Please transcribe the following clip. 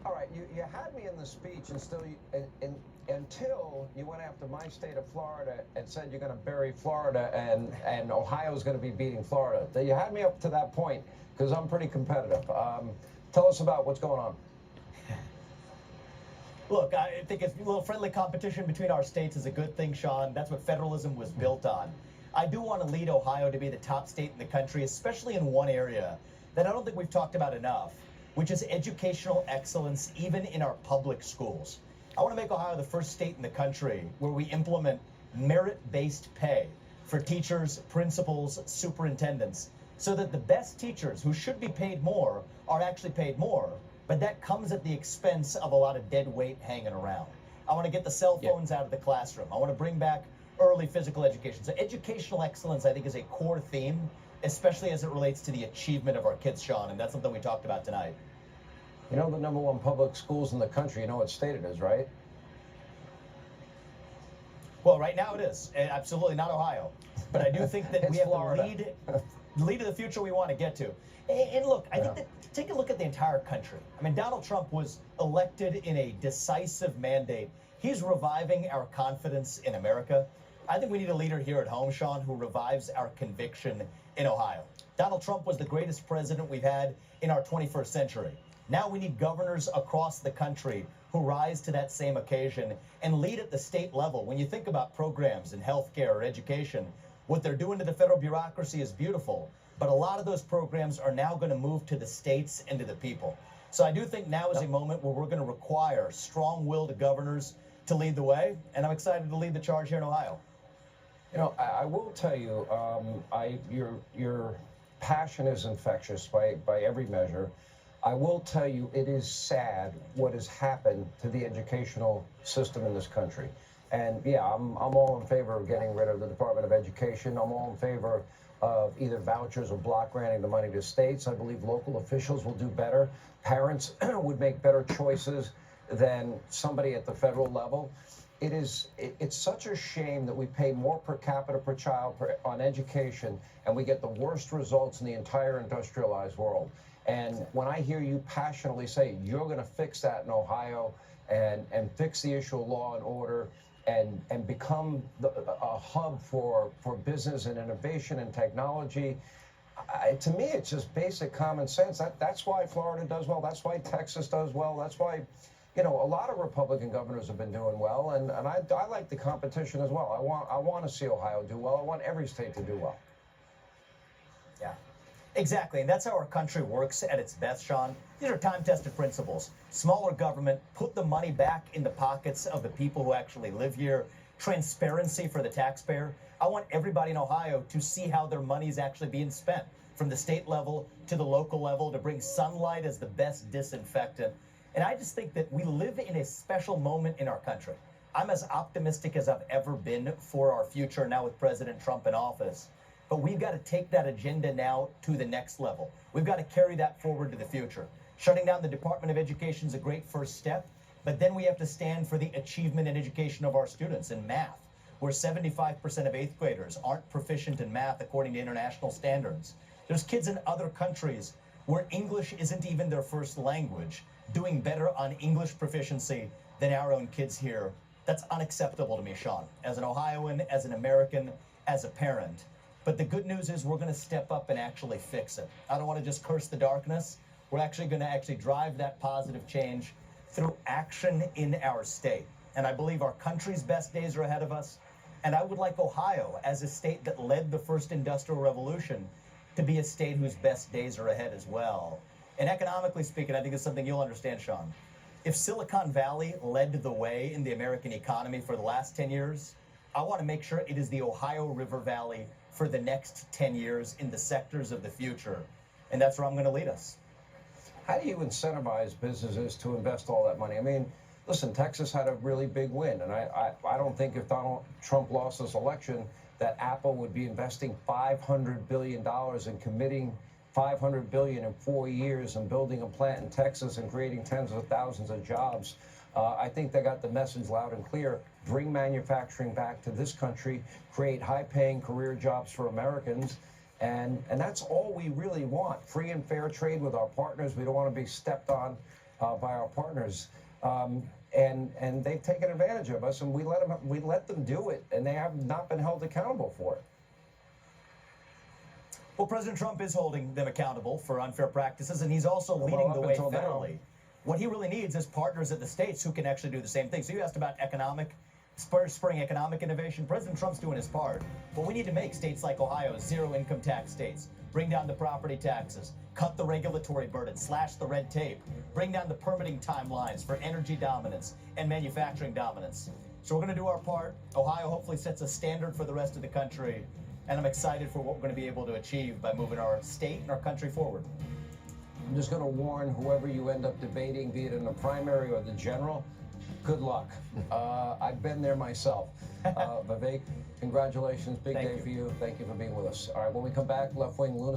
All right, you had me in the speech and still, until you went after my state of Florida and said you're going to bury Florida and Ohio's going to be beating Florida. You had me up to that point because I'm pretty competitive. Tell us about what's going on. Look, I think it's a little friendly competition between our states is a good thing, Sean. That's what federalism was built on. I do want to lead Ohio to be the top state in the country, especially in one area that I don't think we've talked about enough, which is educational excellence, even in our public schools. I want to make Ohio the first state in the country where we implement merit-based pay for teachers, principals, superintendents, so that the best teachers who should be paid more are actually paid more, but that comes at the expense of a lot of dead weight hanging around. I want to get the cell phones out of the classroom. I want to bring back early physical education. So educational excellence, I think, is a core theme, especially as it relates to the achievement of our kids, Sean, and that's something we talked about tonight. You know the #1 public schools in the country, you know what state it is, right? Well, right now it is. Absolutely not Ohio. But I do think that we have Florida. to lead to the future we want to get to. And look, I think that take a look at the entire country. I mean, Donald Trump was elected in a decisive mandate. He's reviving our confidence in America. I think we need a leader here at home, Sean, who revives our conviction in Ohio. Donald Trump was the greatest president we've had in our 21st century. Now we need governors across the country who rise to that same occasion and lead at the state level. When you think about programs in healthcare or education, what they're doing to the federal bureaucracy is beautiful, but a lot of those programs are now going to move to the states and to the people. So I do think now is a moment where we're going to require strong-willed governors to lead the way, and I'm excited to lead the charge here in Ohio. You know, I will tell you, your passion is infectious by every measure. I will tell you, it is sad what has happened to the educational system in this country. And yeah, I'm all in favor of getting rid of the Department of Education. I'm all in favor of either vouchers or block granting the money to states. I believe local officials will do better. Parents would make better choices than somebody at the federal level. It's such a shame that we pay more per capita per child on education, and we get the worst results in the entire industrialized world. And when I hear you passionately say you're going to fix that in Ohio and fix the issue of law and order and become a hub for business and innovation and technology, to me, it's just basic common sense. That's why Florida does well. That's why Texas does well. That's why, you know, a lot of Republican governors have been doing well. And I like the competition as well. I want to see Ohio do well. I want every state to do well. Yeah. Exactly, and that's how our country works at its best, Sean. These are time-tested principles. Smaller government, put the money back in the pockets of the people who actually live here. Transparency for the taxpayer. I want everybody in Ohio to see how their money is actually being spent, from the state level to the local level, to bring sunlight as the best disinfectant. And I just think that we live in a special moment in our country. I'm as optimistic as I've ever been for our future now with President Trump in office. But we've got to take that agenda now to the next level. We've got to carry that forward to the future. Shutting down the Department of Education is a great first step, but then we have to stand for the achievement and education of our students in math, where 75% of eighth graders aren't proficient in math according to international standards. There's kids in other countries where English isn't even their first language, doing better on English proficiency than our own kids here. That's unacceptable to me, Sean, as an Ohioan, as an American, as a parent. But the good news is we're going to step up and actually fix it. I don't want to just curse the darkness. We're actually going to drive that positive change through action in our state. And I believe our country's best days are ahead of us. And I would like Ohio, as a state that led the first industrial revolution, to be a state whose best days are ahead as well. And economically speaking, I think it's something you'll understand, Sean. If Silicon Valley led the way in the American economy for the last 10 years, I want to make sure it is the Ohio River Valley for the next 10 years in the sectors of the future. And that's where I'm going to lead us. How do you incentivize businesses to invest all that money? I mean, listen, Texas had a really big win, and I don't think if Donald Trump lost this election that Apple would be investing $500 billion and committing $500 billion in 4 years and building a plant in Texas and creating tens of thousands of jobs. I think they got the message loud and clear. Bring manufacturing back to this country, create high-paying career jobs for Americans, and that's all we really want. Free and fair trade with our partners. We don't want to be stepped on by our partners. And they've taken advantage of us, and we let them do it, and they have not been held accountable for it. Well, President Trump is holding them accountable for unfair practices, and he's also leading the way federally. What he really needs is partners at the states who can actually do the same thing. So you asked about spurring economic innovation. President Trump's doing his part, but we need to make states like Ohio zero income tax states, bring down the property taxes, cut the regulatory burden, slash the red tape, bring down the permitting timelines for energy dominance and manufacturing dominance. So we're going to do our part. Ohio hopefully sets a standard for the rest of the country, and I'm excited for what we're going to be able to achieve by moving our state and our country forward. I'm just going to warn whoever you end up debating, be it in the primary or the general, good luck. I've been there myself. Vivek, congratulations. Big day for you. Thank you for being with us. All right, when we come back, left wing lunacy.